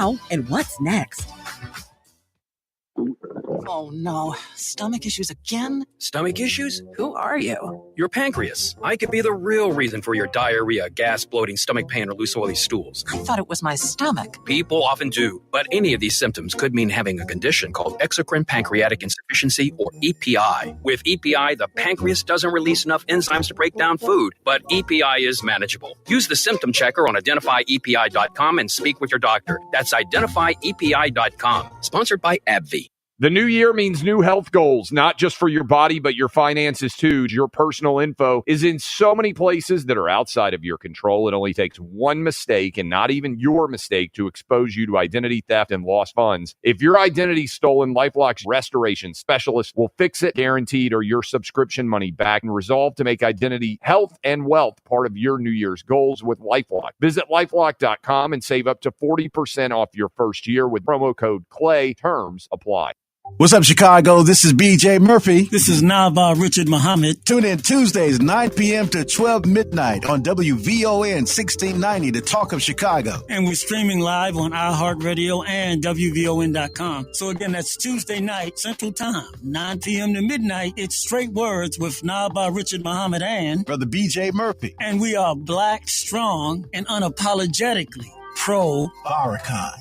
now and what's next. Oh no, stomach issues again? Stomach issues? Who are you? Your pancreas. I could be the real reason for your diarrhea, gas, bloating, stomach pain, or loose oily stools. I thought it was my stomach. People often do, but any of these symptoms could mean having a condition called exocrine pancreatic insufficiency, or EPI. With EPI, the pancreas doesn't release enough enzymes to break down food, but EPI is manageable. Use the symptom checker on identifyepi.com and speak with your doctor. That's identifyepi.com. Sponsored by AbbVie. The new year means new health goals, not just for your body, but your finances too. Your personal info is in so many places that are outside of your control. It only takes one mistake, and not even your mistake, to expose you to identity theft and lost funds. If your identity's stolen, LifeLock's restoration specialist will fix it, guaranteed, or your subscription money back, and resolve to make identity, health, and wealth part of your New Year's goals with LifeLock. Visit LifeLock.com and save up to 40% off your first year with promo code CLAY. Terms apply. What's up, Chicago? This is BJ Murphy. This is Nava Richard Muhammad. Tune in Tuesdays, 9 p.m. to 12 midnight on WVON 1690, The Talk of Chicago. And we're streaming live on iHeartRadio and WVON.com. So again, that's Tuesday night, Central Time, 9 p.m. to midnight. It's Straight Words with Nava Richard Muhammad and Brother BJ Murphy. And we are black, strong, and unapologetically pro-Farrakhan.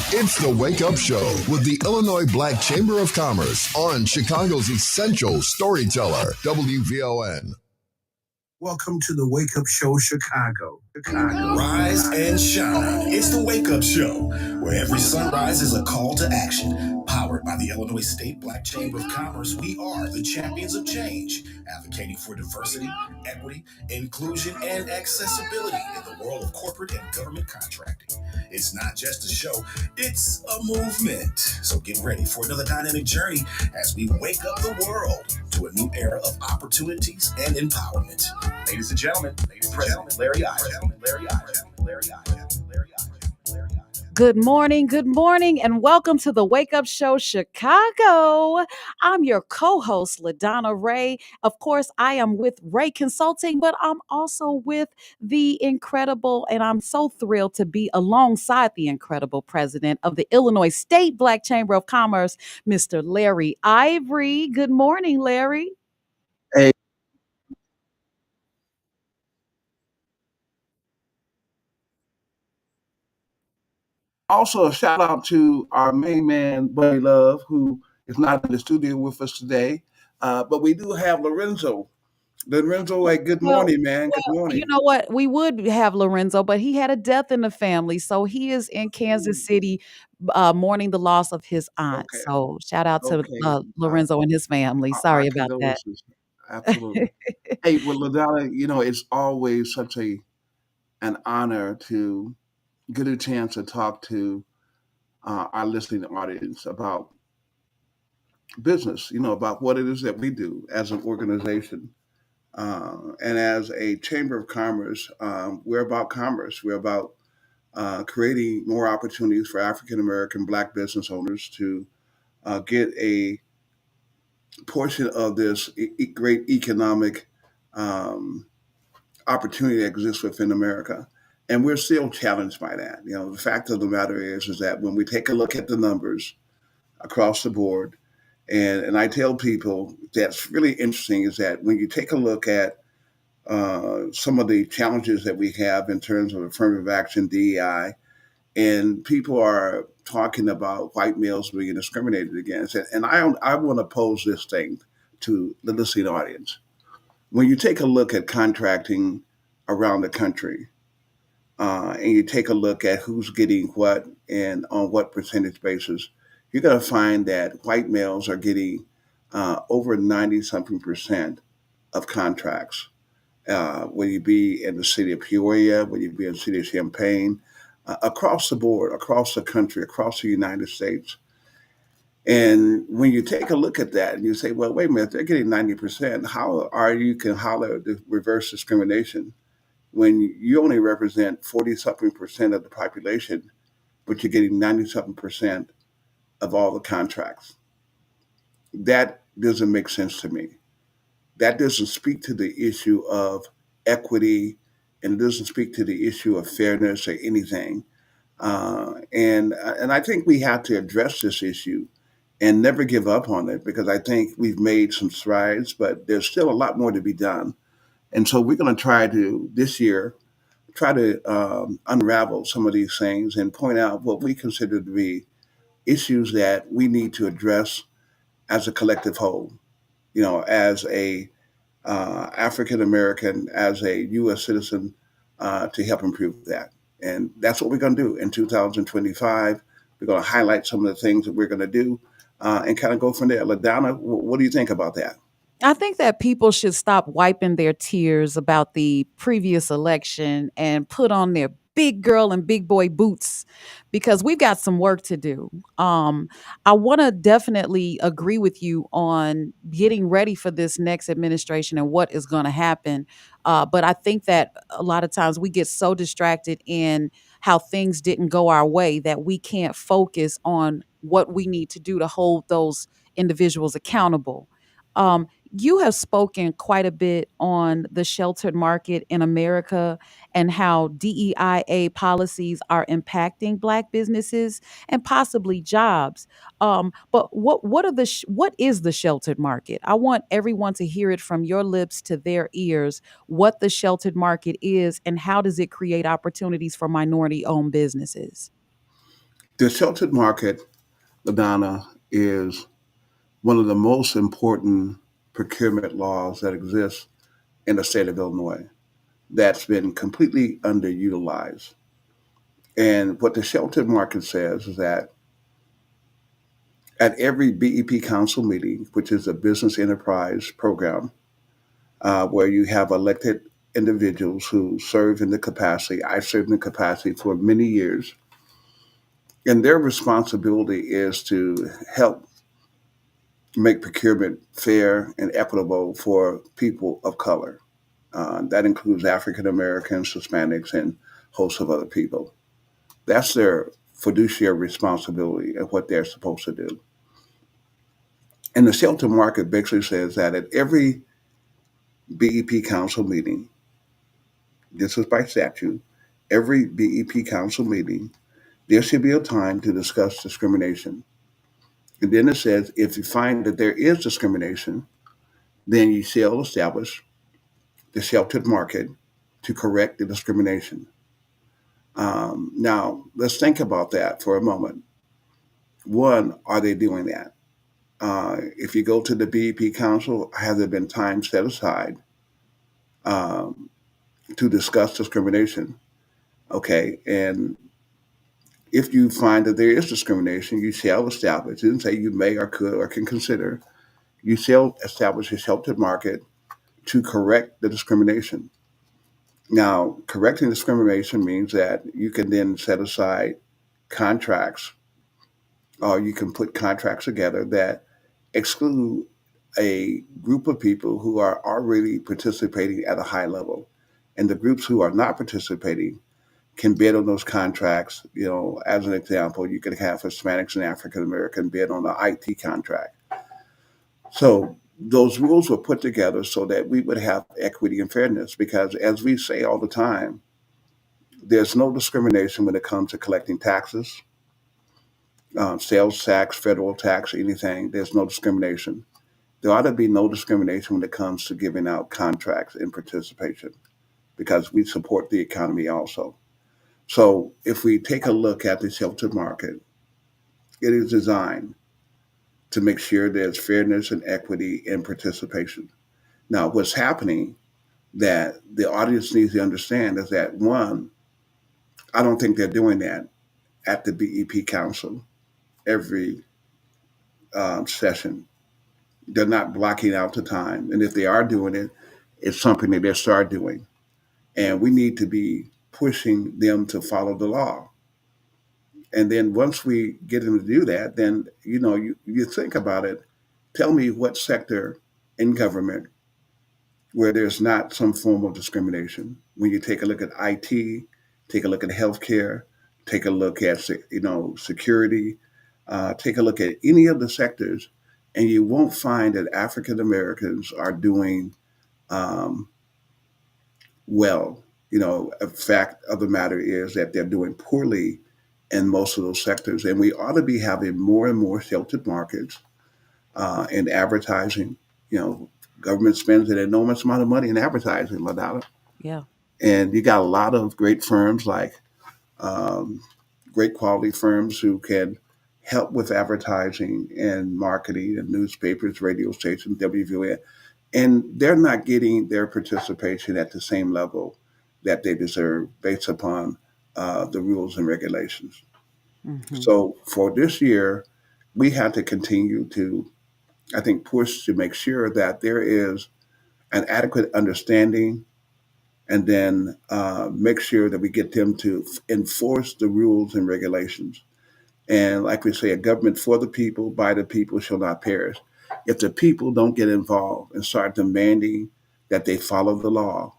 It's the Wake Up Show with the Illinois Black Chamber of Commerce on Chicago's essential storyteller, WVON. Welcome to the Wake Up Show, Chicago. Rise and shine. It's the Wake Up Show, where every sunrise is a call to action. Powered by the Illinois State Black Chamber of Commerce, we are the champions of change, advocating for diversity, equity, inclusion, and accessibility in the world of corporate and government contracting. It's not just a show, it's a movement. So get ready for another dynamic journey as we wake up the world to a new era of opportunities and empowerment. Ladies and gentlemen, Larry Ivory. Good morning, and welcome to the Wake Up Show Chicago. I'm your co-host, LaDonna Raeh. Of course, I am with Raeh Consulting, but I'm also with the incredible, and I'm so thrilled to be alongside the incredible president of the Illinois State Black Chamber of Commerce, Mr. Larry Ivory. Good morning, Larry. Hey. Also, a shout out to our main man, Buddy Love, who is not in the studio with us today. But we do have Lorenzo. Lorenzo, hey, good morning, man. Good morning. You know what? We would have Lorenzo, but he had a death in the family. So he is in Kansas City mourning the loss of his aunt. Okay. So shout out to Lorenzo and his family. Sorry about that. Absolutely. Hey, well, LaDonna, it's always such an honor to get a chance to talk to our listening audience about business, about what it is that we do as an organization. And as a Chamber of Commerce, we're about commerce. We're about creating more opportunities for African-American Black business owners to get a portion of this great economic opportunity that exists within America. And we're still challenged by that. The fact of the matter is that when we take a look at the numbers across the board, and I tell people that's really interesting is that when you take a look at some of the challenges that we have in terms of affirmative action, DEI, and people are talking about white males being discriminated against. And I want to pose this thing to the listening audience. When you take a look at contracting around the country, and you take a look at who's getting what and on what percentage basis, you're going to find that white males are getting over 90-something% of contracts. Whether you be in the city of Peoria, whether you be in the city of Champaign, across the board, across the country, across the United States. And when you take a look at that and you say, well, wait a minute, they're getting 90%. How are you can holler the reverse discrimination when you only represent 40-something% of the population, but you're getting 90-something% of all the contracts? That doesn't make sense to me. That doesn't speak to the issue of equity, and it doesn't speak to the issue of fairness or anything. And I think we have to address this issue and never give up on it, because I think we've made some strides, but there's still a lot more to be done. And so we're going to try to this year try to unravel some of these things and point out what we consider to be issues that we need to address as a collective whole. As a African American, as a U.S. citizen, to help improve that. And that's what we're going to do in 2025. We're going to highlight some of the things that we're going to do and kind of go from there. LaDonna, what do you think about that? I think that people should stop wiping their tears about the previous election and put on their big girl and big boy boots, because we've got some work to do. I want to definitely agree with you on getting ready for this next administration and what is going to happen. But I think that a lot of times we get so distracted in how things didn't go our way that we can't focus on what we need to do to hold those individuals accountable. You have spoken quite a bit on the sheltered market in America and how DEIA policies are impacting Black businesses and possibly jobs. But what is the sheltered market? I want everyone to hear it from your lips to their ears. What the sheltered market is and how does it create opportunities for minority-owned businesses? The sheltered market, LaDonna, is one of the most important procurement laws that exists in the state of Illinois that's been completely underutilized. And what the sheltered market says is that at every BEP council meeting, which is a business enterprise program, where you have elected individuals who serve in the capacity, I served in the capacity for many years, and their responsibility is to help make procurement fair and equitable for people of color. That includes African Americans, Hispanics, and a host of other people. That's their fiduciary responsibility and what they're supposed to do. And the shelter market basically says that at every BEP council meeting, this is by statute, every BEP council meeting, there should be a time to discuss discrimination. And then it says if you find that there is discrimination, then you shall establish the sheltered market to correct the discrimination. Now, let's think about that for a moment. One, are they doing that? If you go to the BEP Council, have there been time set aside um, to discuss discrimination? Okay, and if you find that there is discrimination, you shall establish, it didn't say you may or could or can consider, you shall establish a sheltered market to correct the discrimination. Now, correcting discrimination means that you can then set aside contracts, or you can put contracts together that exclude a group of people who are already participating at a high level. And the groups who are not participating can bid on those contracts. As an example, you could have Hispanics and African American bid on an IT contract. So those rules were put together so that we would have equity and fairness, because as we say all the time, there's no discrimination when it comes to collecting taxes, sales tax, federal tax, anything. There's no discrimination. There ought to be no discrimination when it comes to giving out contracts and participation, because we support the economy also. So if we take a look at the shelter market, it is designed to make sure there's fairness and equity and participation. Now, what's happening that the audience needs to understand is that, one, I don't think they're doing that at the BEP Council every session. They're not blocking out the time. And if they are doing it, it's something that they start doing. And we need to be pushing them to follow the law. And then once we get them to do that, then, you think about it. Tell me what sector in government where there's not some form of discrimination. When you take a look at IT, take a look at healthcare, take a look at, security, take a look at any of the sectors, and you won't find that African Americans are doing well. A fact of the matter is that they're doing poorly in most of those sectors. And we ought to be having more and more sheltered markets in advertising. You know, government spends an enormous amount of money in advertising, LaDonna. Yeah. And you got a lot of great firms like um, great quality firms who can help with advertising and marketing and newspapers, radio stations, WVON. And they're not getting their participation at the same level that they deserve based upon the rules and regulations. Hmm. So for this year, we have to continue to, I think, push to make sure that there is an adequate understanding and then make sure that we get them to enforce the rules and regulations. And like we say, a government for the people, by the people shall not perish. If the people don't get involved and start demanding that they follow the law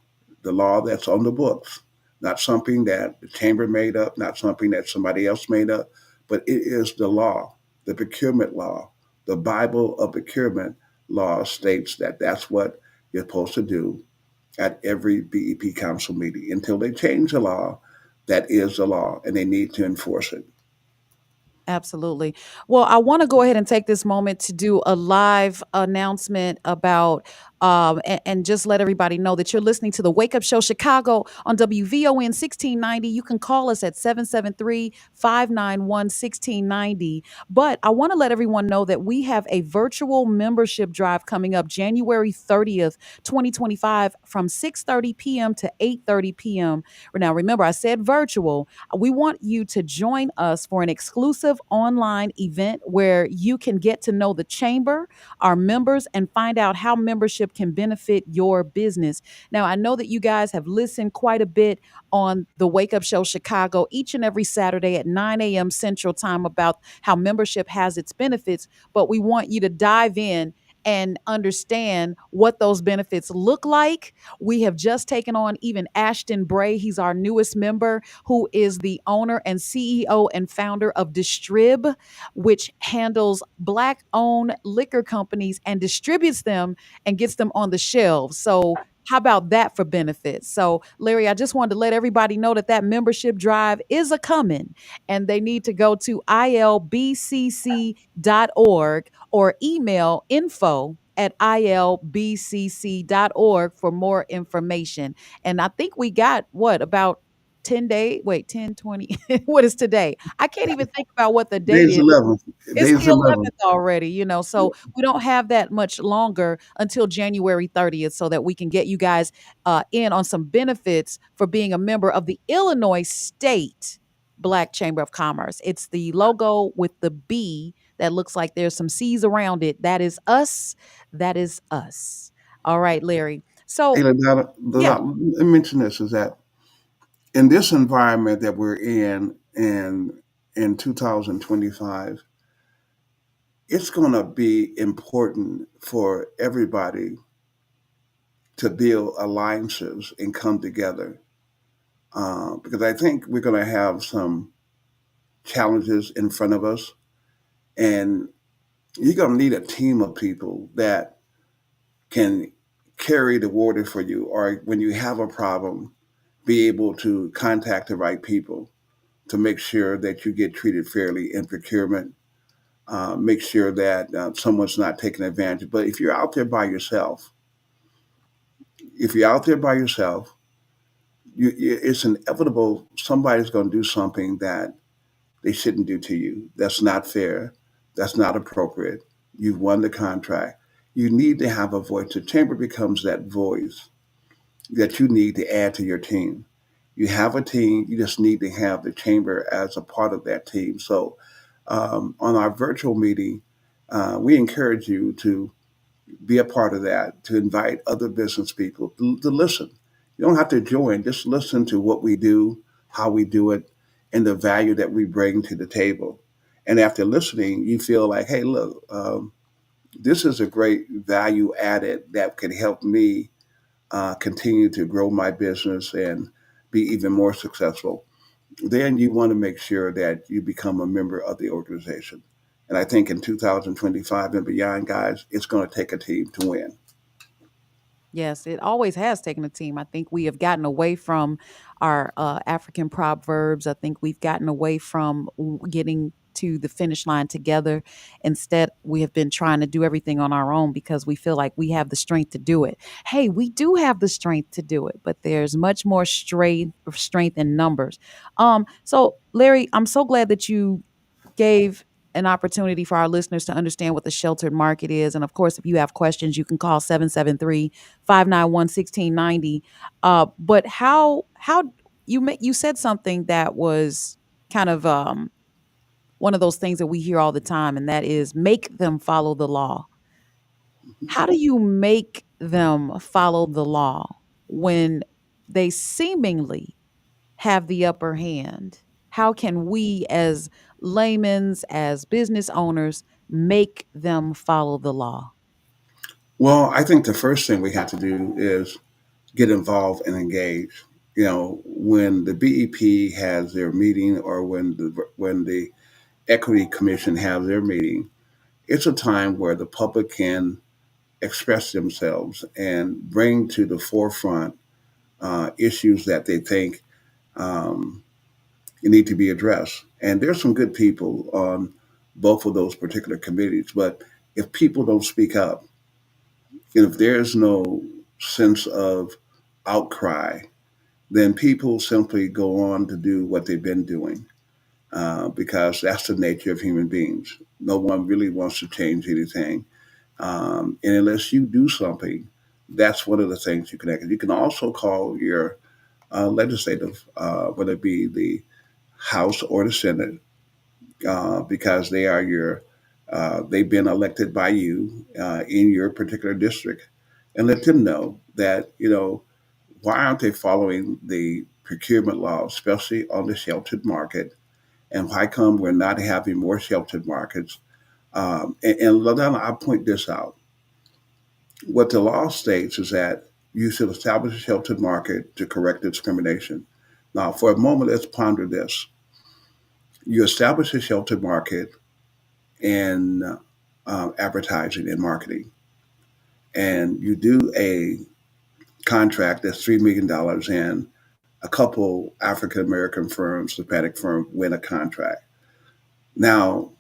that's on the books, not something that the chamber made up, not something that somebody else made up, but it is the law, the procurement law, the Bible of procurement law states that that's what you're supposed to do at every BEP council meeting. Until they change the law, that is the law, and they need to enforce it. Absolutely. Well, I want to go ahead and take this moment to do a live announcement about and just let everybody know that you're listening to the Wake Up Show Chicago on WVON 1690. You can call us at 773-591-1690. But I want to let everyone know that we have a virtual membership drive coming up January 30th, 2025 from 6:30 p.m. to 8:30 p.m. Now, remember, I said virtual. We want you to join us for an exclusive online event where you can get to know the chamber, our members, and find out how membership can benefit your business. Now, I know that you guys have listened quite a bit on the Wake Up Show Chicago each and every Saturday at 9 a.m. Central Time about how membership has its benefits, but we want you to dive in and understand what those benefits look like. We have just taken on even Ashton Bray. He's our newest member, who is the owner and CEO and founder of Distrib, which handles Black-owned liquor companies and distributes them and gets them on the shelves. So how about that for benefits? So, Larry, I just wanted to let everybody know that membership drive is a coming, and they need to go to ilbcc.org or email info@ilbcc.org for more information. And I think we got about 10 days. Wait, 10, 20. What is today? I can't even think about what the date Day's is. 11. It's Day's the 11. 11th already, so we don't have that much longer until January 30th so that we can get you guys in on some benefits for being a member of the Illinois State Black Chamber of Commerce. It's the logo with the B that looks like there's some C's around it. That is us. That is us. All right, Larry. Hey, So, LaDonna, yeah. let me mention this is that in this environment that we're in 2025, it's going to be important for everybody to build alliances and come together because I think we're going to have some challenges in front of us, and you're going to need a team of people that can carry the water for you, or when you have a problem, be able to contact the right people to make sure that you get treated fairly in procurement, make sure that someone's not taking advantage. But if you're out there by yourself, it's inevitable somebody's going to do something that they shouldn't do to you. That's not fair. That's not appropriate. You've won the contract. You need to have a voice. The chamber becomes that voice that you need to add to your team. You have a team, you just need to have the chamber as a part of that team. So on our virtual meeting, we encourage you to be a part of that, to invite other business people to listen. You don't have to join, just listen to what we do, how we do it, and the value that we bring to the table. And after listening, you feel like, hey, look, this is a great value added that can help me continue to grow my business and be even more successful. Then you want to make sure that you become a member of the organization. And I think in 2025 and beyond, guys, it's going to take a team to win. Yes, it always has taken a team. I think we have gotten away from our African proverbs. I think we've gotten away from getting to the finish line together. Instead, we have been trying to do everything on our own because we feel like we have the strength to do it. Hey, we do have the strength to do it, but there's much more strength in numbers. So Larry, I'm so glad that you gave an opportunity for our listeners to understand what the sheltered market is. And of course, if you have questions, you can call 773-591-1690. But how you said something that was kind of one of those things that we hear all the time, and that is make them follow the law. How do you make them follow the law when they seemingly have the upper hand? How can we, as laymen's, as business owners, make them follow the law? Well, I think the first thing we have to do is get involved and engage. When the BEP has their meeting, or when the Equity Commission has their meeting, it's a time where the public can express themselves and bring to the forefront issues that they think um, need to be addressed. And there's some good people on both of those particular committees, but if people don't speak up, if there's no sense of outcry, then people simply go on to do what they've been doing, because that's the nature of human beings. No one really wants to change anything. And unless you do something, that's one of the things you can act. You can also call your legislative, whether it be the House or the Senate, because they've been elected by you in your particular district, and let them know that, why aren't they following the procurement law, especially on the sheltered market, and why come we're not having more sheltered markets? And LaDonna, I point this out. What the law states is that you should establish a sheltered market to correct discrimination. Now, for a moment, let's ponder this. You establish a sheltered market in advertising and marketing, and you do a contract that's $3 million, and a couple African American firms, Hispanic firms, win a contract. Now,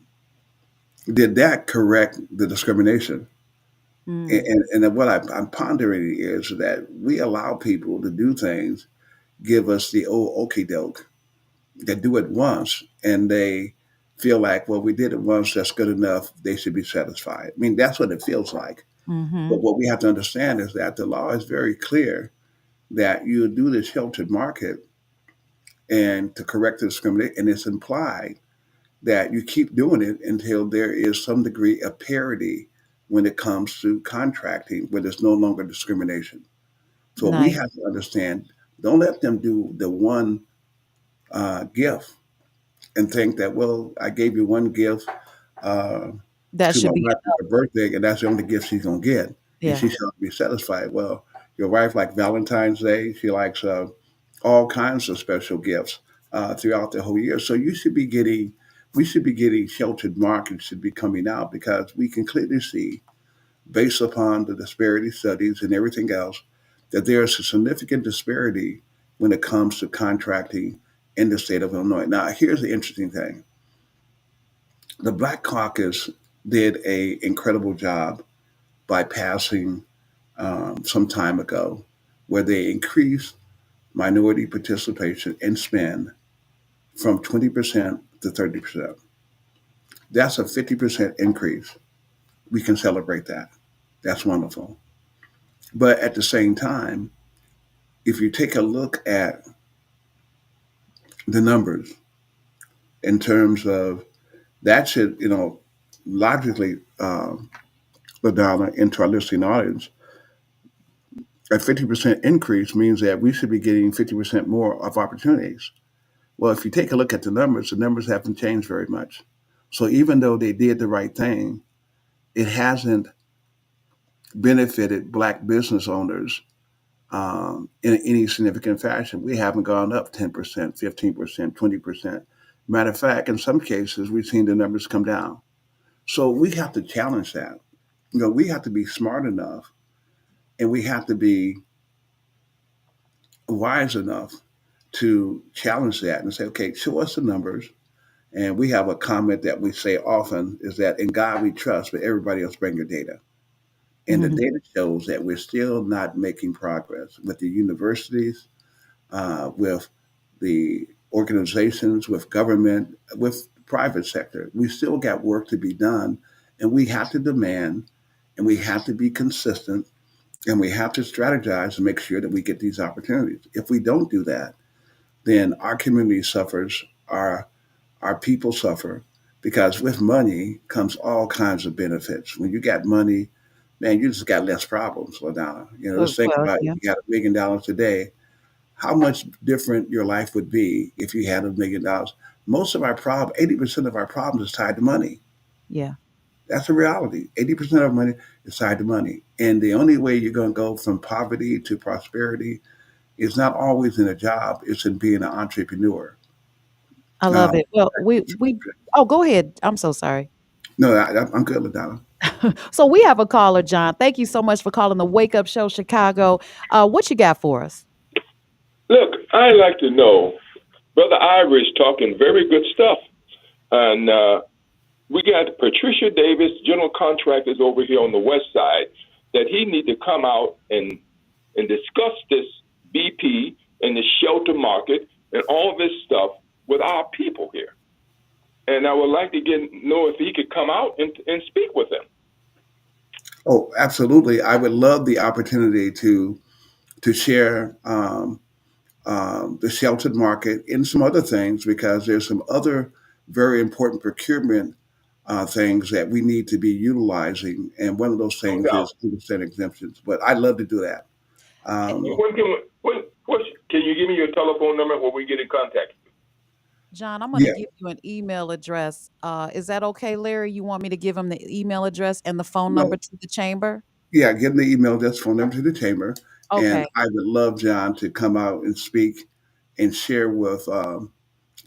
did that correct the discrimination? Mm, And then what I'm pondering is that we allow people to do things, give us the old okey doke. They do it once, and they feel like, well, we did it once, that's good enough. They should be satisfied. I mean, that's what it feels like. mm-hmm. But what we have to understand is that the law is very clear that you do the sheltered market and to correct the discrimination, and it's implied that you keep doing it until there is some degree of parity when it comes to contracting, where there's no longer discrimination. So we Nice. have to understand, don't let them do the one gift and think that, well, I gave you one gift uh, That to my should be wife for her birthday, and that's the only gift she's going to get, and yeah. she shall be satisfied. Well, your wife likes Valentine's Day. She likes all kinds of special gifts throughout the whole year. So we should be getting sheltered markets should be coming out, because we can clearly see, based upon the disparity studies and everything else, that there's a significant disparity when it comes to contracting in the state of Illinois. Now, here's the interesting thing. The Black Caucus did a incredible job by passing some time ago, where they increased minority participation in spend from 20% to 30%. That's a 50% increase. We can celebrate that. That's wonderful. But at the same time, if you take a look at the numbers in terms of that should, logically, LaDonna, into our listening audience, a 50% increase means that we should be getting 50% more of opportunities. Well, if you take a look at the numbers haven't changed very much. So even though they did the right thing, it hasn't benefited Black business owners in any significant fashion. We haven't gone up 10%, 15%, 20%. Matter of fact, in some cases, we've seen the numbers come down. So we have to challenge that. We have to be smart enough And we have to be wise enough to challenge that and say, okay, show us the numbers. And we have a comment that we say often is that in God we trust, but everybody else bring your data. And the data shows that we're still not making progress with the universities, with the organizations, with government, with the private sector. We still got work to be done, and we have to demand, and we have to be consistent, and we have to strategize to make sure that we get these opportunities. If we don't do that, then our community suffers, our people suffer, because with money comes all kinds of benefits. When you got money, man, you just got less problems, LaDonna. Let's think Well, about it. yeah. You got $1 million today. How much different your life would be if you had $1 million. Most of our 80% of our problems is tied to money. Yeah. That's a reality. 80% of money is tied to money. And the only way you're going to go from poverty to prosperity is not always in a job, it's in being an entrepreneur. I love Um, it. Well, we oh, go ahead. I'm so sorry. no, I'm good, LaDonna. So we have a caller, John. Thank you so much for calling the Wake Up Show Chicago. What you got for us? Look, I like to know, Brother Ivory's talking very good stuff. And we got Patricia Davis, general contractors over here on the west side, that he need to come out and discuss this BP and the shelter market and all this stuff with our people here. And I would like to know if he could come out and speak with them. Oh, absolutely. I would love the opportunity to share the sheltered market and some other things, because there's some other very important procurement things that we need to be utilizing. And one of those No things doubt. is 2% exemptions. But I'd love to do that. Can you give me your telephone number where we get in contact? John, I'm going to Yeah, give you an email address. Is that okay, Larry? You want me to give him the email address and the phone number no, to the chamber? yeah, give them the email address, phone number to the chamber. And Okay. I would love John to come out and speak and share with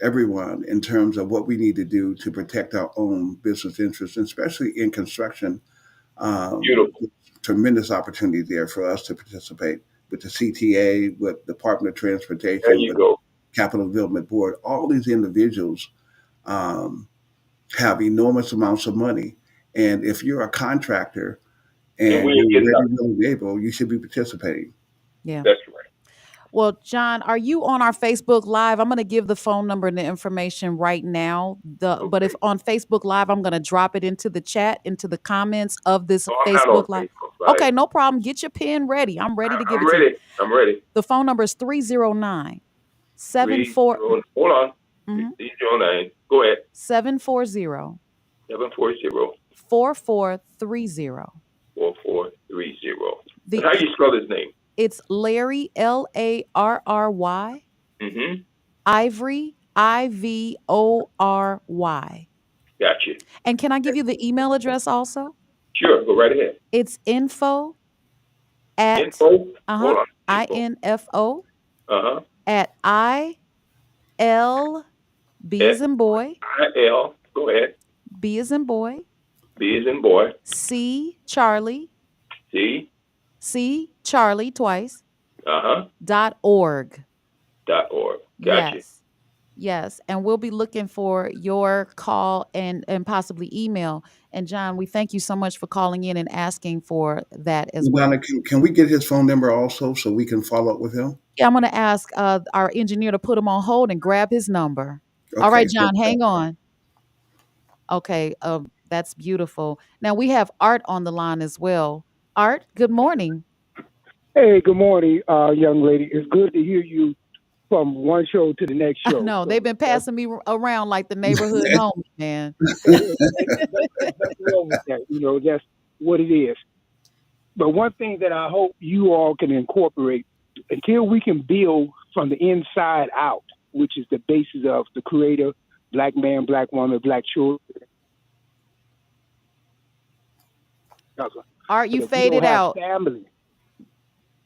everyone in terms of what we need to do to protect our own business interests, especially in construction. Beautiful. Tremendous opportunity there for us to participate with the CTA, with Department of There Transportation, you with go. Capital Development Board. All these individuals um, have enormous amounts of money. And if you're a contractor And we and ain't you're getting ready, nothing. willing, and able, you should be participating. Yeah. That's right. Well, John, are you on our Facebook Live? I'm going to give the phone number and the information right now. But if Okay. on Facebook Live, I'm going to drop it into the chat, into the comments of this No, I'm not on Facebook Live. Facebook. Right? Okay, no problem. Get your pen ready. I'm ready to give I'm it to you. ready. I'm ready. The phone number is 309 74 Hold on. mhm, 309. Go ahead. 740 740 4430. 4430. The How you spell his name? It's Larry, Larry, Mm-hmm. Ivory, Ivory. Gotcha. And can I give you the email address also? Sure. Go right ahead. It's info at Info. Hold on. Info. info Uh-huh. at IL, B as in boy, IL. Go ahead. B as in boy, B as in boy. C Charlie, C. C Charlie twice, Uh-huh. .org. .org. Gotcha. Yes. Yes. And we'll be looking for your call and possibly email. And John, we thank you so much for calling in and asking for that as well. Donna, can we get his phone number also so we can follow up with him? Yeah, I'm going to ask our engineer to put him on hold and grab his number. All Okay. right, John, hang on. Okay. That's beautiful. Now we have Art on the line as well. Art, good morning. Hey, good morning, young lady. It's good to hear you from one show to the next show. No, So they've been passing me around like the neighborhood homie, man. nothing wrong with that. That's what it is. But one thing that I hope you all can incorporate, until we can build from the inside out, which is the basis of the creator, black man, black woman, black children. Art, you But if we faded don't have out. family,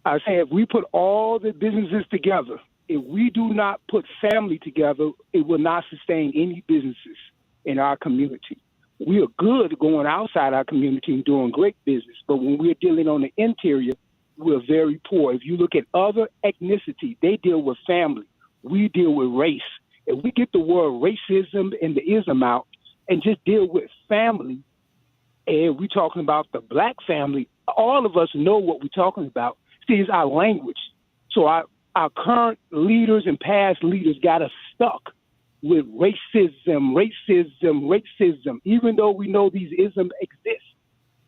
I say if we put all the businesses together, if we do not put family together, it will not sustain any businesses in our community. We are good going outside our community and doing great business, but when we're dealing on the interior, we're very poor. If you look at other ethnicities, they deal with family. We deal with race. If we get the word racism and the ism out and just deal with family, and we're talking about the black family, all of us know what we're talking about. See, it's our language. So our current leaders and past leaders got us stuck with racism, even though we know these isms exist.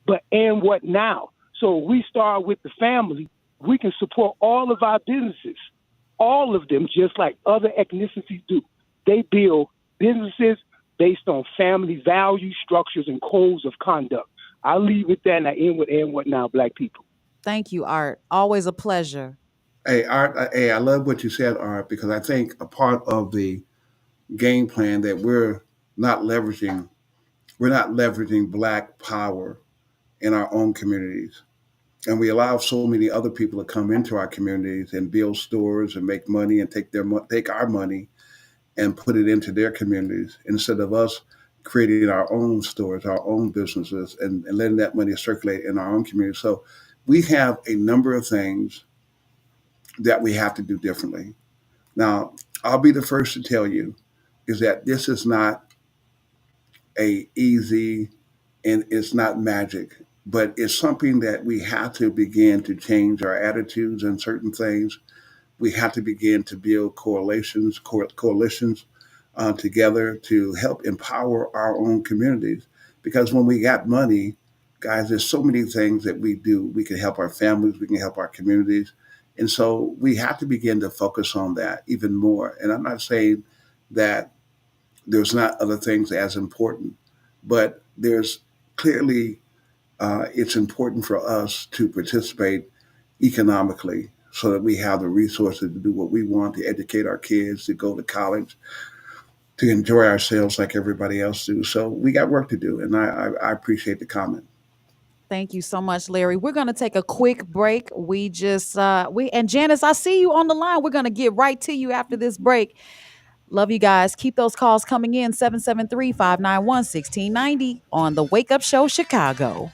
But and what now? So we start with the family. We can support all of our businesses, all of them, just like other ethnicities do. They build businesses based on family values, structures, and codes of conduct. I'll leave with that, and I end with and what now, Black people. Thank you, Art. Always a pleasure. Hey, Art, hey, I love what you said, Art, because I think a part of the game plan that we're not leveraging Black power in our own communities. And we allow so many other people to come into our communities and build stores and make money and take our money and put it into their communities instead of us creating our own stores, our own businesses, and letting that money circulate in our own community. So we have a number of things that we have to do differently. Now, I'll be the first to tell you is that this is not a easy and it's not magic, but it's something that we have to begin to change our attitudes on certain things. We have to begin to build coalitions together to help empower our own communities. Because when we got money, guys, there's so many things that we do. We can help our families, we can help our communities. And so we have to begin to focus on that even more. And I'm not saying that there's not other things as important, but there's clearly it's important for us to participate economically so that we have the resources to do what we want, to educate our kids, to go to college, to enjoy ourselves like everybody else do. So we got work to do, and I appreciate the comment. Thank you so much, Larry. We're going to take a quick break. We and Janice, I see you on the line. We're going to get right to you after this break. Love you guys. Keep those calls coming in 773-591-1690 on the Wake Up Show Chicago.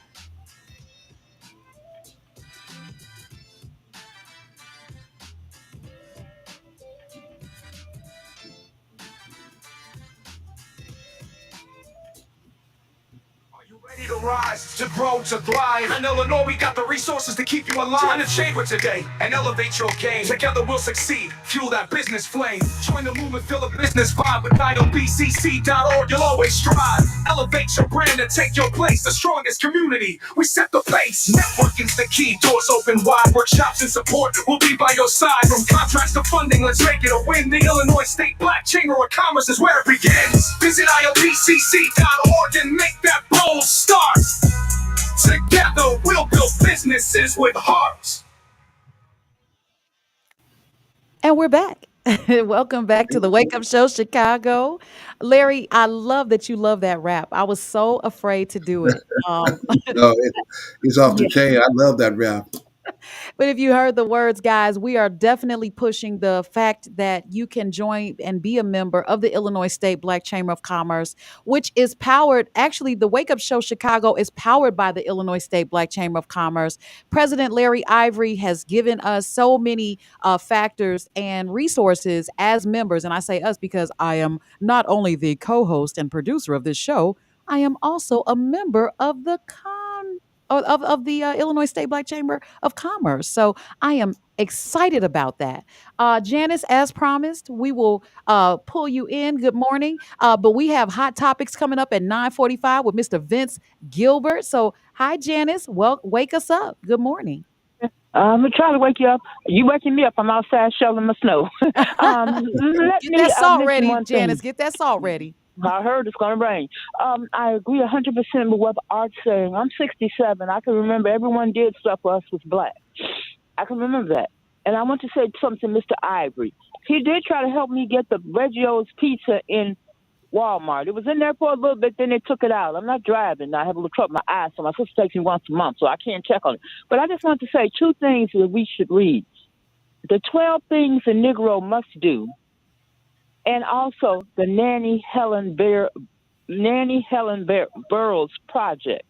To rise, to grow, to thrive. In Illinois, we got the resources to keep you alive. Join the chamber today and elevate your game. Together we'll succeed. Fuel that business flame. Join the movement, fill a business vibe with bcc.org. You'll always strive. Elevate your brand and take your place. The strongest community. We set the pace. Networking's the key. Doors open wide. Workshops and support will be by your side. From contracts to funding, let's make it a win. The Illinois State Black Chamber of Commerce is where it begins. Visit ilbcc.org and make that bold start. Together we'll build businesses with hearts. And we're back. Welcome back to the Wake Up Show Chicago. Larry, I love that you love that rap. I was so afraid to do it. No, it's off the chain. I love that rap. But if you heard the words, guys, we are definitely pushing the fact that you can join and be a member of the Illinois State Black Chamber of Commerce, which is powered. Actually, the Wake Up Show Chicago is powered by the Illinois State Black Chamber of Commerce. President Larry Ivory has given us so many factors and resources as members. And I say us because I am not only the co-host and producer of this show, I am also a member of the Illinois State Black Chamber of Commerce. So I am excited about that. Janice, as promised, we will pull you in. Good morning. But we have hot topics coming up at 9:45 with Mr. Vince Gilbert. So hi, Janice. Well, wake us up. Good morning. I'm going to try to wake you up. You waking me up. I'm outside shoveling my snow. Get that salt ready, Janice. Get that salt ready. I heard it's going to rain. I agree 100% with what Art's saying. I'm 67. I can remember everyone did stuff for us was black. I can remember that. And I want to say something to Mr. Ivory. He did try to help me get the Reggio's pizza in Walmart. It was in there for a little bit, then they took it out. I'm not driving. I have a little trouble with my eyes, so my sister takes me once a month, so I can't check on it. But I just want to say two things that we should read. The 12 things a Negro must do, and also the Nanny Helen Burroughs project.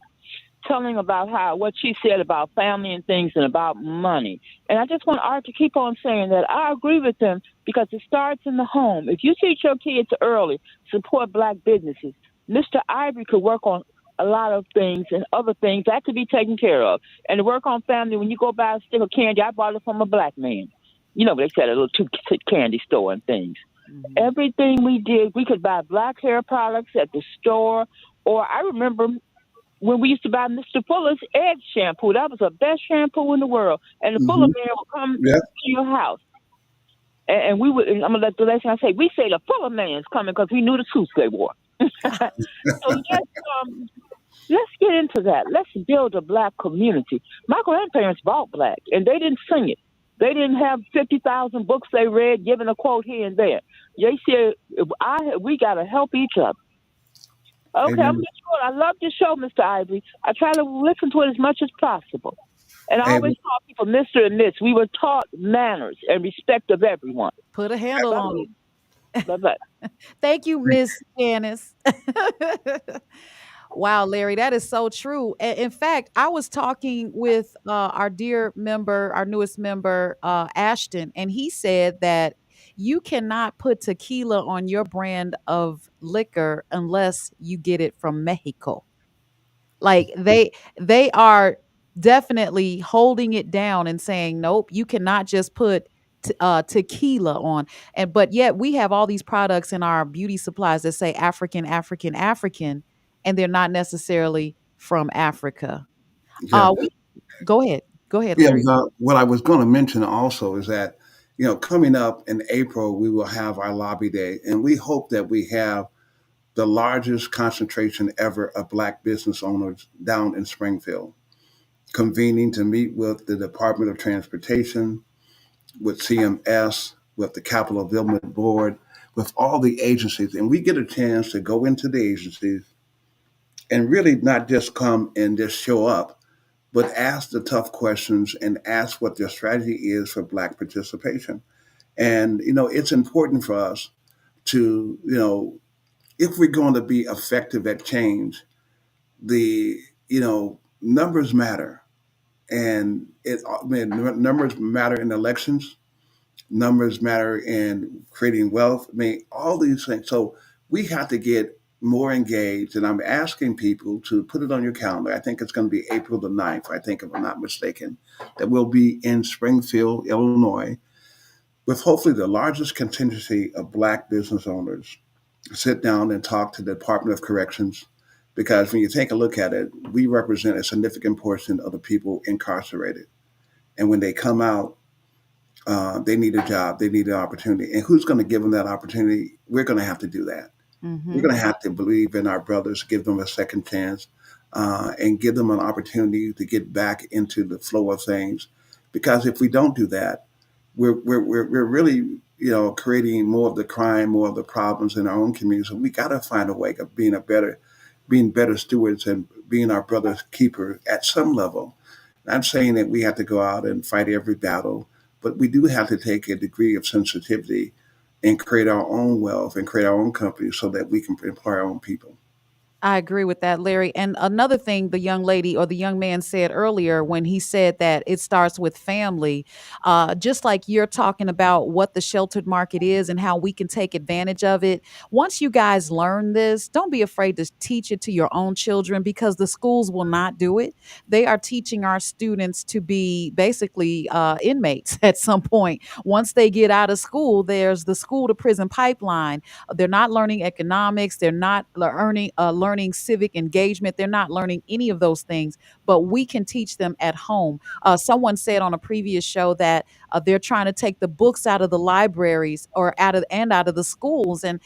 telling about what she said about family and things and about money. And I just want Art to keep on saying that I agree with them because it starts in the home. If you teach your kids early, support black businesses, Mr. Ivory could work on a lot of things and other things that could be taken care of. And to work on family, when you go buy a stick of candy, I bought it from a black man. You know, they said a little candy store and things. Mm-hmm. Everything we did, we could buy black hair products at the store. Or I remember when we used to buy Mr. Fuller's egg shampoo. That was the best shampoo in the world. And the Fuller man would come to your house. And we would, I'm going to let the last thing I say, we say the Fuller man's coming because we knew the suits they wore. So let's get into that. Let's build a black community. My grandparents bought black, and they didn't sing it. They didn't have 50,000 books they read, giving a quote here and there. They said, we got to help each other. Okay, I'm just good. I love your show, Mr. Ivory. I try to listen to it as much as possible. And I always call people Mr. and Miss. We were taught manners and respect of everyone. Put a handle on it. Bye-bye. Thank you, Miss Janice. Wow, Larry, that is so true. In fact, I was talking with our dear member, our newest member, Ashton, and he said that you cannot put tequila on your brand of liquor unless you get it from Mexico. Like they are definitely holding it down and saying, nope, you cannot just put tequila on. But yet we have all these products in our beauty supplies that say African, African, African, and they're not necessarily from Africa. Yeah. Go ahead, Larry. What I was going to mention also is that, coming up in April, we will have our lobby day, and we hope that we have the largest concentration ever of black business owners down in Springfield, convening to meet with the Department of Transportation, with CMS, with the Capital Development Board, with all the agencies. And we get a chance to go into the agencies and really not just come and just show up, but ask the tough questions and ask what their strategy is for black participation. And, it's important for us to, if we're going to be effective at change, the, numbers matter. And numbers matter in elections. Numbers matter in creating wealth. All these things. So we have to get more engaged. And I'm asking people to put it on your calendar. I think it's going to be April the 9th, I think, if I'm not mistaken, that we'll be in Springfield, Illinois, with hopefully the largest contingency of black business owners. Sit down and talk to the Department of Corrections, because when you take a look at it, we represent a significant portion of the people incarcerated. And when they come out, they need a job, they need an opportunity. And who's going to give them that opportunity? We're going to have to do that. Mm-hmm. We're going to have to believe in our brothers, give them a second chance, and give them an opportunity to get back into the flow of things. Because if we don't do that, we're really, creating more of the crime, more of the problems in our own community. So we got to find a way of being better stewards and being our brother's keeper at some level. I'm saying that we have to go out and fight every battle, but we do have to take a degree of sensitivity and create our own wealth and create our own companies so that we can employ our own people. I agree with that, Larry. And another thing the young lady or the young man said earlier when he said that it starts with family, just like you're talking about what the sheltered market is and how we can take advantage of it. Once you guys learn this, don't be afraid to teach it to your own children, because the schools will not do it. They are teaching our students to be basically inmates at some point. Once they get out of school, there's the school to prison pipeline. They're not learning economics. They're not learning civic engagement. They're not learning any of those things, but we can teach them at home. Someone said on a previous show that they're trying to take the books out of the libraries or out of the schools, and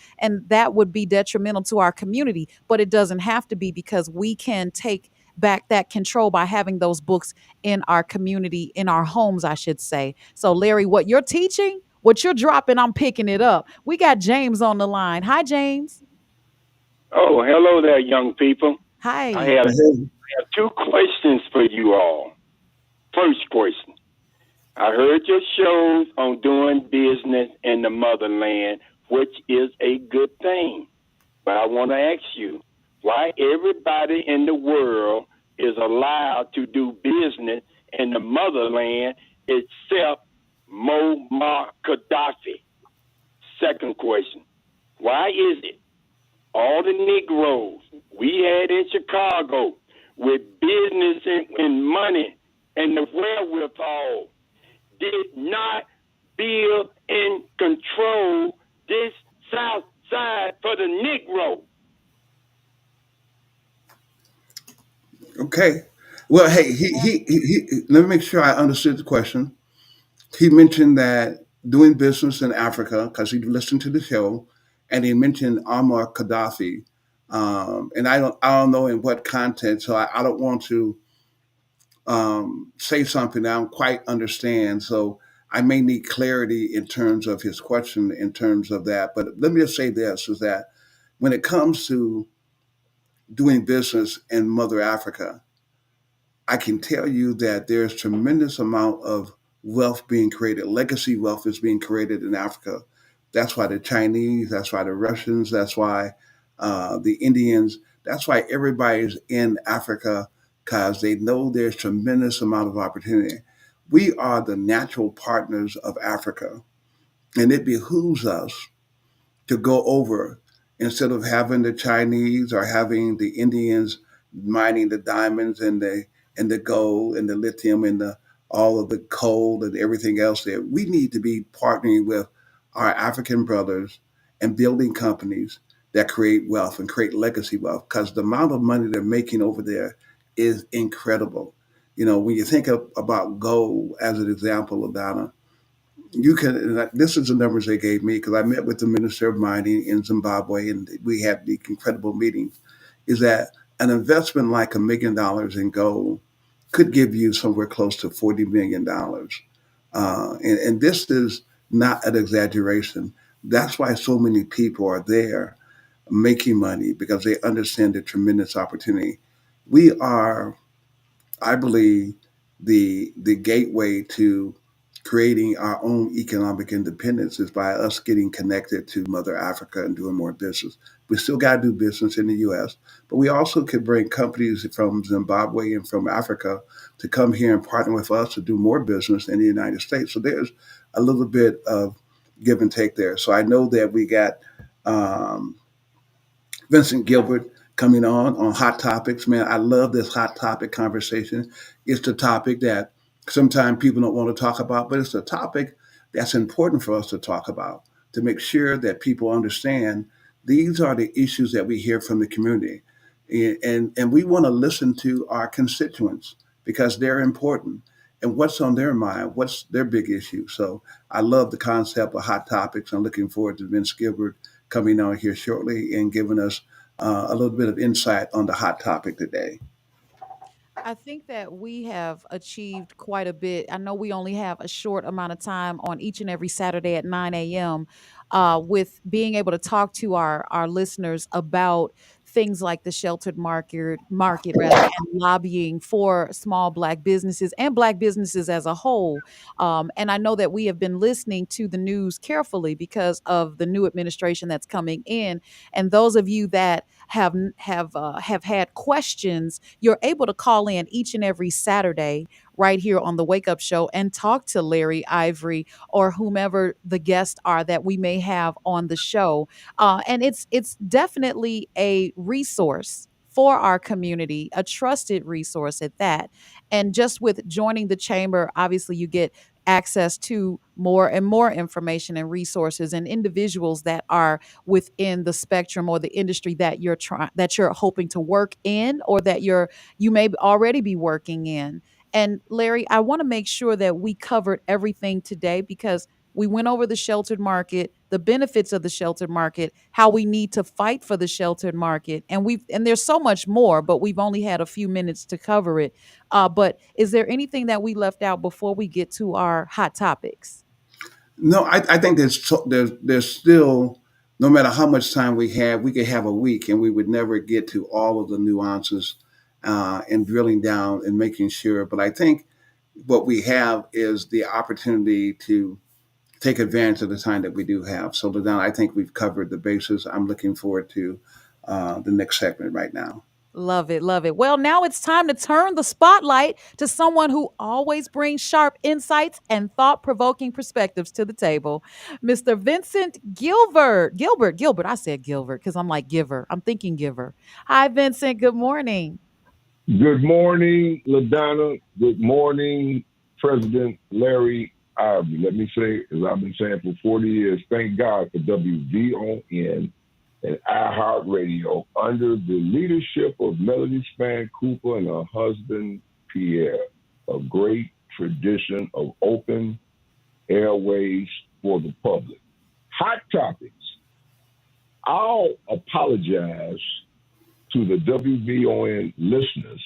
that would be detrimental to our community. But it doesn't have to be, because we can take back that control by having those books in our community, in our homes, I should say. So, Larry, what you're teaching, what you're dropping, I'm picking it up. We got James on the line. Hi, James. Oh, hello there, young people. Hi. I have two questions for you all. First question. I heard your shows on doing business in the motherland, which is a good thing. But I want to ask you, why everybody in the world is allowed to do business in the motherland except Muammar Gaddafi? Second question, why is it all the Negroes we had in Chicago with business and money and the wherewithal did not build and control this South Side for the Negro? Okay. Well, hey, he let me make sure I understood the question. He mentioned that doing business in Africa, because he listened to the show, and he mentioned Muammar Gaddafi. And I don't know in what context, so I don't want to say something I don't quite understand. So I may need clarity in terms of his question, in terms of that. But let me just say this: is that when it comes to doing business in Mother Africa, I can tell you that there's tremendous amount of wealth being created. Legacy wealth is being created in Africa. That's why the Chinese, that's why the Russians, that's why the Indians, that's why everybody's in Africa, because they know there's tremendous amount of opportunity. We are the natural partners of Africa, and it behooves us to go over instead of having the Chinese or having the Indians mining the diamonds and the gold and the lithium and the all of the coal and everything else there. We need to be partnering with our African brothers and building companies that create wealth and create legacy wealth, because the amount of money they're making over there is incredible. You know, when you think about gold as an example, LaDonna, you can, this is the numbers they gave me because I met with the Minister of Mining in Zimbabwe and we had the incredible meetings, is that an investment like $1 million in gold could give you somewhere close to $40 million. And this is not an exaggeration. That's why so many people are there making money, because they understand the tremendous opportunity. We are, I believe, the gateway to creating our own economic independence is by us getting connected to Mother Africa and doing more business. We still got to do business in the U.S., but we also could bring companies from Zimbabwe and from Africa to come here and partner with us to do more business in the United States. So there's a little bit of give and take there. So I know that we got um, Vincent Gilbert coming on Hot Topics. Man, I love this Hot Topic conversation. It's the topic that sometimes people don't want to talk about, but it's a topic that's important for us to talk about to make sure that people understand these are the issues that we hear from the community. And we want to listen to our constituents because they're important. And what's on their mind? What's their big issue? So I love the concept of Hot Topics. I'm looking forward to Vince Gilbert coming on here shortly and giving us a little bit of insight on the hot topic today. I think that we have achieved quite a bit. I know we only have a short amount of time on each and every Saturday at 9 a.m. With being able to talk to our listeners about things like the sheltered market rather, and lobbying for small Black businesses and Black businesses as a whole. And I know that we have been listening to the news carefully because of the new administration that's coming in. And those of you that have had questions, you're able to call in each and every Saturday right here on the Wake Up Show and talk to Larry Ivory or whomever the guests are that we may have on the show. And it's definitely a resource for our community, a trusted resource at that. And just with joining the chamber, obviously you get access to more and more information and resources and individuals that are within the spectrum or the industry that you're hoping to work in, or that you may already be working in. And Larry, I want to make sure that we covered everything today because we went over the sheltered market, the benefits of the sheltered market, how we need to fight for the sheltered market, and there's so much more, but we've only had a few minutes to cover it. But is there anything that we left out before we get to our hot topics? No, I think there's still, no matter how much time we have, we could have a week and we would never get to all of the nuances and drilling down and making sure. But I think what we have is the opportunity to take advantage of the time that we do have. So, LaDonna, I think we've covered the bases. I'm looking forward to the next segment right now. Love it, love it. Well, now it's time to turn the spotlight to someone who always brings sharp insights and thought-provoking perspectives to the table. Mr. Vincent Gilbert. Gilbert. I said Gilbert because I'm like giver. I'm thinking giver. Hi, Vincent. Good morning. Good morning, LaDonna. Good morning, President Larry Ivory. Let me say, as I've been saying for 40 years, thank God for WVON and iHeartRadio under the leadership of Melody Span Cooper and her husband, Pierre. A great tradition of open airways for the public. Hot topics. I'll apologize to the WVON listeners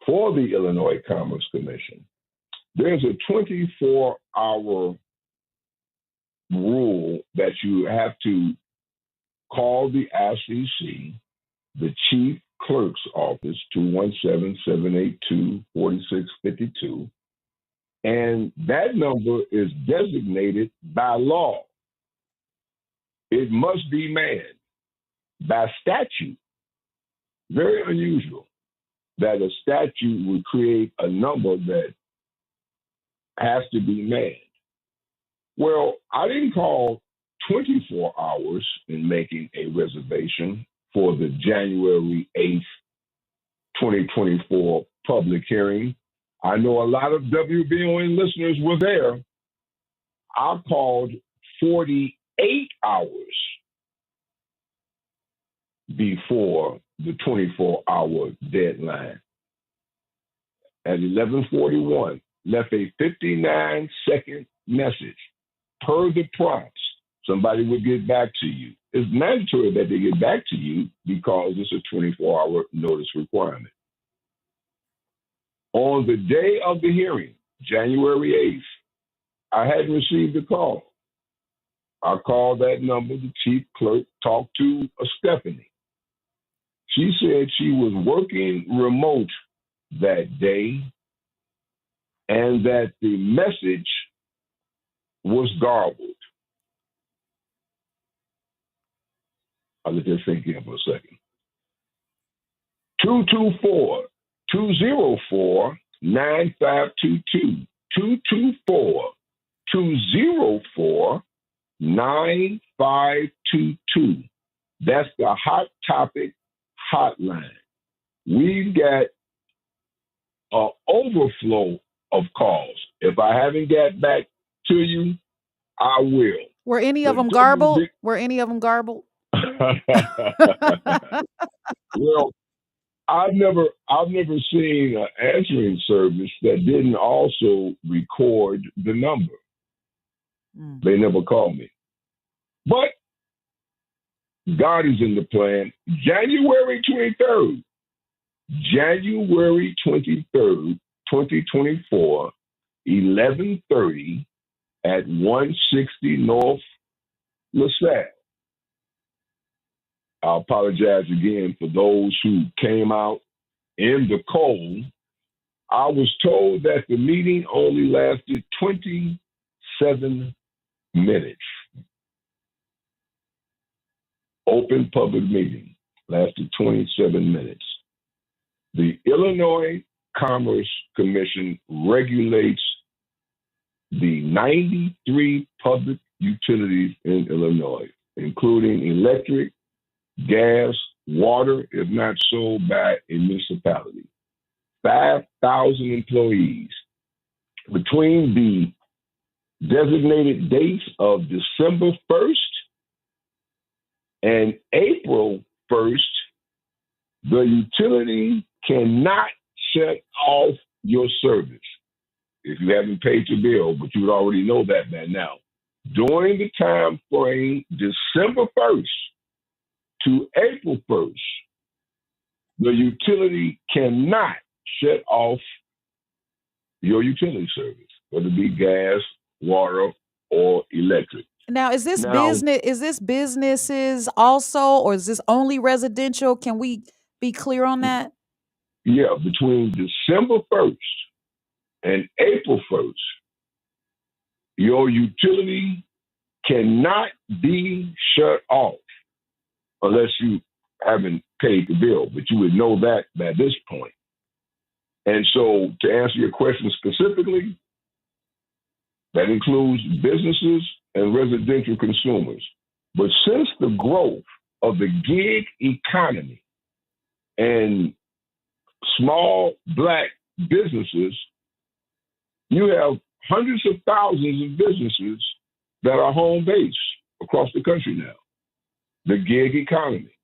for the Illinois Commerce Commission. There's a 24-hour rule that you have to call the ICC, the Chief Clerk's Office, 217-782-4652, and that number is designated by law. It must be manned by statute. Very unusual that a statute would create a number that has to be manned. Well, I didn't call 24 hours in making a reservation for the January 8th, 2024 public hearing. I know a lot of WVON listeners were there. I called 48 hours before the 24-hour deadline. At 11:41, left a 59-second message. Per the prompts, somebody would get back to you. It's mandatory that they get back to you because it's a 24-hour notice requirement. On the day of the hearing, January 8th, I hadn't received a call. I called that number, the chief clerk talked to Stephanie. She said she was working remote that day and that the message was garbled. I'll let that sink in for a second. 224-204-9522. 224-204-9522. That's the Hot Topic hotline. We've got an overflow of calls. If I haven't got back to you, I will. Were any of them garbled? Were any of them garbled? Well, I've never seen an answering service that didn't also record the number. They never called me. But God is in the plan. January 23rd, 2024, 11:30 at 160 North LaSalle. I apologize again for those who came out in the cold. I was told that the meeting only lasted 27 minutes. Open public meeting lasted 27 minutes. The Illinois Commerce Commission regulates the 93 public utilities in Illinois, including electric, gas, water, if not sold by a municipality. 5,000 employees. Between the designated dates of December 1st and April 1st, the utility cannot shut off your service if you haven't paid your bill, but you would already know that by now. During the time frame December 1st to April 1st, the utility cannot shut off your utility service, whether it be gas, water, or electric. Now, is this businesses also, or is this only residential? Can we be clear on that? Yeah, between December 1st and April 1st, your utility cannot be shut off unless you haven't paid the bill, but you would know that by this point. And so to answer your question specifically, that includes businesses and residential consumers. But since the growth of the gig economy and small Black businesses, you have hundreds of thousands of businesses that are home-based across the country now, the gig economy.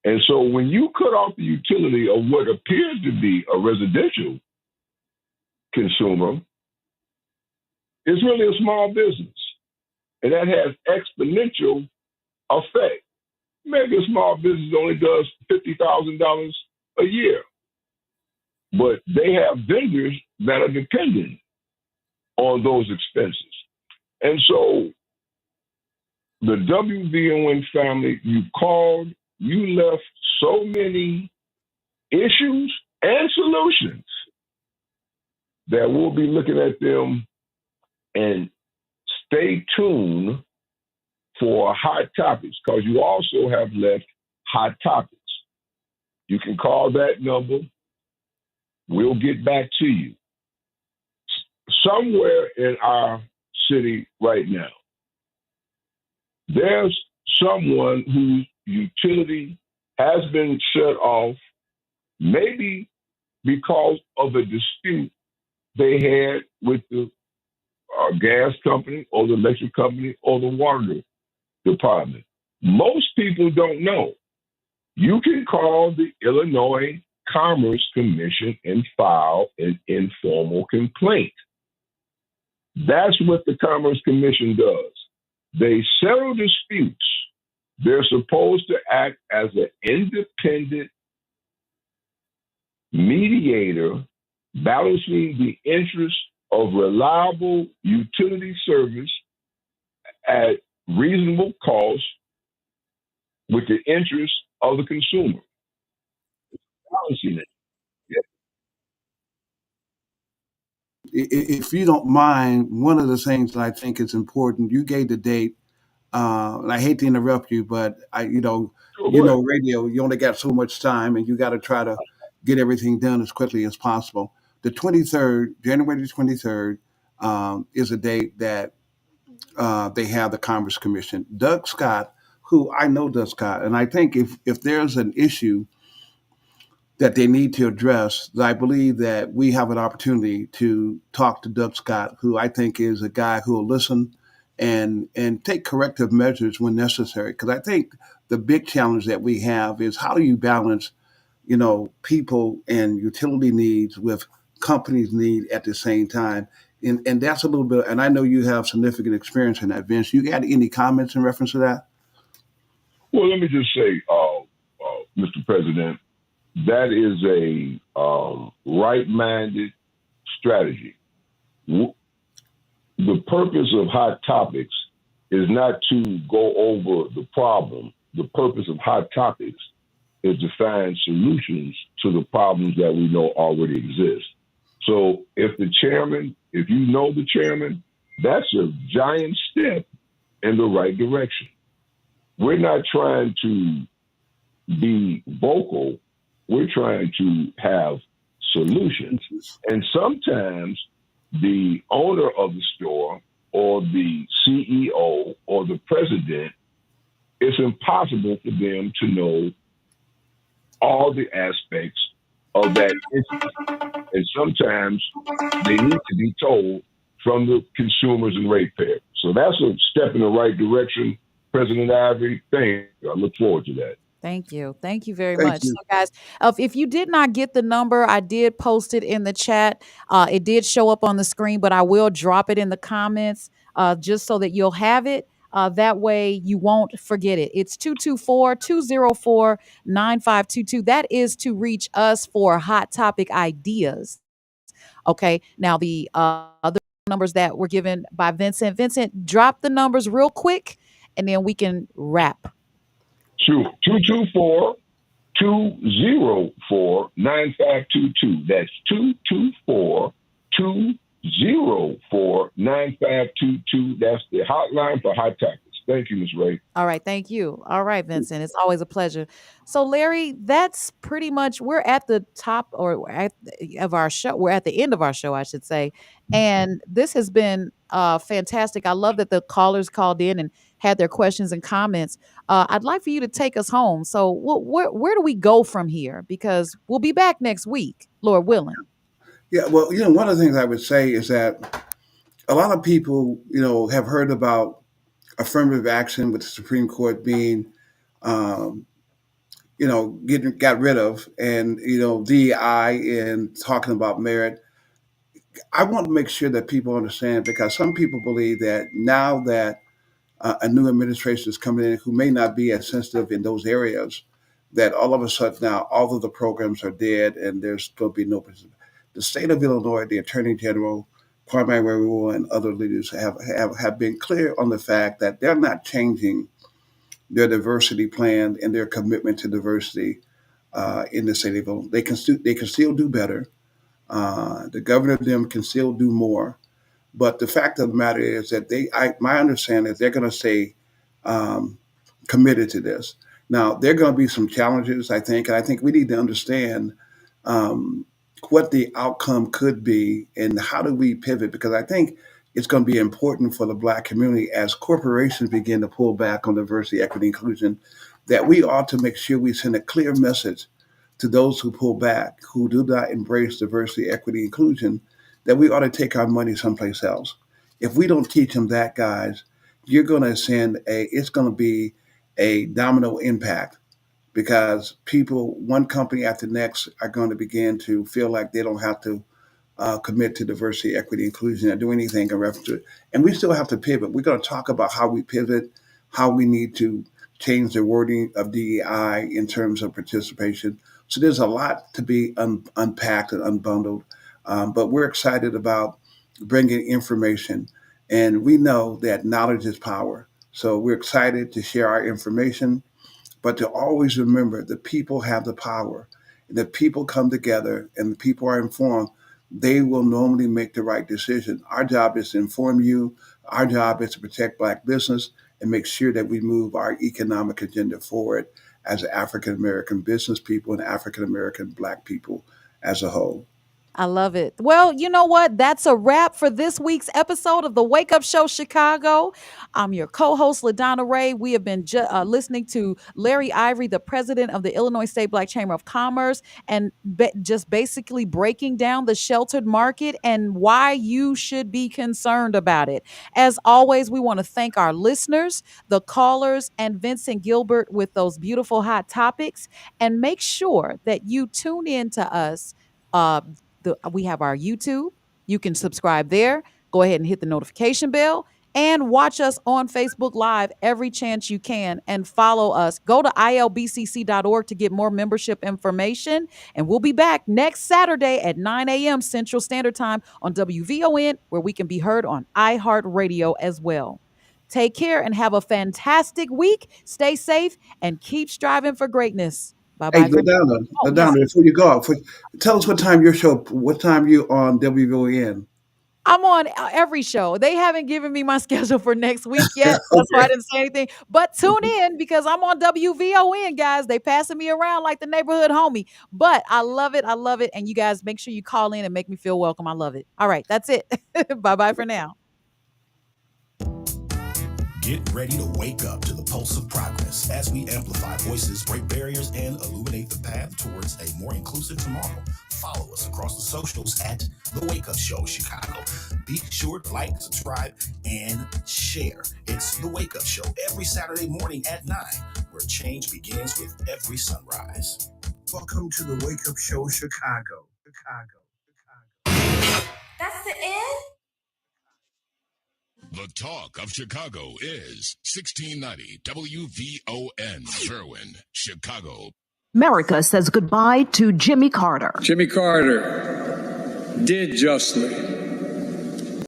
And so when you cut off the utility of what appears to be a residential consumer, it's really a small business. And that has exponential effect. Maybe a small business only does $50,000 a year, but they have vendors that are dependent on those expenses. And so the WVON family, you called, you left so many issues and solutions that we'll be looking at them, and stay tuned for hot topics, because you also have left hot topics. You can call that number. We'll get back to you. Somewhere in our city right now, there's someone whose utility has been shut off, maybe because of a dispute they had with the gas company or the electric company or the water department. Most people don't know. You can call the Illinois Commerce Commission and file an informal complaint. That's what the Commerce Commission does. They settle disputes. They're supposed to act as an independent mediator, balancing the interests of reliable utility service at reasonable cost with the interests of the consumer. Balancing it. If you don't mind, one of the things that I think is important, you gave the date, and I hate to interrupt you, but radio, you only got so much time, and you got to try to get everything done as quickly as possible. The 23rd, January 23rd, is a date that they have the Commerce Commission. Doug Scott, who I know Doug Scott, and I think if there's an issue that they need to address, I believe that we have an opportunity to talk to Doug Scott, who I think is a guy who will listen and take corrective measures when necessary. Because I think the big challenge that we have is, how do you balance, people and utility needs with companies' need at the same time? And that's a little bit, and I know you have significant experience in that, Vince. You got any comments in reference to that? Well, let me just say, Mr. President, that is a right-minded strategy. The purpose of hot topics is not to go over the problem. The purpose of hot topics is to find solutions to the problems that we know already exist. So if you know the chairman, that's a giant step in the right direction. We're not trying to be vocal. We're trying to have solutions. And sometimes the owner of the store or the CEO or the president, it's impossible for them to know all the aspects of that issue. And sometimes they need to be told from the consumers and ratepayers. So that's a step in the right direction, President Ivory. Thank you. I look forward to that. Thank you. Thank you very much. So guys, if you did not get the number, I did post it in the chat. It did show up on the screen, but I will drop it in the comments just so that you'll have it. That way you won't forget it. It's 224-204-9522. That is to reach us for hot topic ideas. Okay. Now the other numbers that were given by Vincent. Vincent, drop the numbers real quick and then we can wrap. Sure. 224-204-9522. That's 224-204-9522. That's the hotline for hot topics. Thank you, Ms. Raeh. All right, thank you. All right, Vincent, it's always a pleasure. So, Larry, that's pretty much we're at the top of our show. We're at the end of our show, I should say. And this has been fantastic. I love that the callers called in and had their questions and comments. I'd like for you to take us home. So, where do we go from here? Because we'll be back next week, Lord willing. Yeah, well, one of the things I would say is that a lot of people, have heard about affirmative action with the Supreme Court being, got rid of, and DEI and talking about merit. I want to make sure that people understand, because some people believe that now that a new administration is coming in who may not be as sensitive in those areas, that all of a sudden now all of the programs are dead and there's going to be no. The state of Illinois, the Attorney General, Kwame Raeh, and other leaders have been clear on the fact that they're not changing their diversity plan and their commitment to diversity in the state of Illinois. They can still do better. The governor of them can still do more. But the fact of the matter is that my understanding is they're going to stay committed to this. Now, there are going to be some challenges, I think, and I think we need to understand what the outcome could be and how do we pivot, because I think it's going to be important for the Black community as corporations begin to pull back on diversity, equity, inclusion, that we ought to make sure we send a clear message to those who pull back, who do not embrace diversity, equity, inclusion, that we ought to take our money someplace else. If we don't teach them that, guys, you're going to it's going to be a domino impact, because people, one company after the next, are going to begin to feel like they don't have to commit to diversity, equity, inclusion, or do anything in reference to it. And we still have to pivot. We're going to talk about how we pivot, how we need to change the wording of DEI in terms of participation. So there's a lot to be unpacked and unbundled. But we're excited about bringing information. And we know that knowledge is power. So we're excited to share our information, but to always remember the people have the power. And the people come together and the people are informed, they will normally make the right decision. Our job is to inform you. Our job is to protect Black business and make sure that we move our economic agenda forward as African-American business people and African-American Black people as a whole. I love it. Well, you know what? That's a wrap for this week's episode of the Wake Up Show Chicago. I'm your co-host, LaDonna Raeh. We have been listening to Larry Ivory, the president of the Illinois State Black Chamber of Commerce, and just basically breaking down the sheltered market and why you should be concerned about it. As always, we want to thank our listeners, the callers, and Vincent Gilbert with those beautiful hot topics. And make sure that you tune in to us. We have our YouTube. You can subscribe there. Go ahead and hit the notification bell and watch us on Facebook Live every chance you can, and follow us. Go to ilbcc.org to get more membership information. And we'll be back next Saturday at 9 a.m. Central Standard Time on WVON, where we can be heard on iHeartRadio as well. Take care and have a fantastic week. Stay safe and keep striving for greatness. Bye-bye. Hey, LaDonna, before you go, tell us what time you on WVON. I'm on every show. They haven't given me my schedule for next week yet. That's why I didn't say anything. But tune in, because I'm on WVON, guys. They passing me around like the neighborhood homie. But I love it. I love it. And you guys, make sure you call in and make me feel welcome. I love it. All right, that's it. Bye-bye for now. Get ready to wake up to the pulse of progress as we amplify voices, break barriers, and illuminate the path towards a more inclusive tomorrow. Follow us across the socials at The Wake Up Show Chicago. Be sure to like, subscribe, and share. It's The Wake Up Show every Saturday morning at 9, where change begins with every sunrise. Welcome to The Wake Up Show Chicago. That's the end? The talk of Chicago is 1690 WVON, Sherwin, Chicago. America says goodbye to Jimmy Carter. Jimmy Carter did justly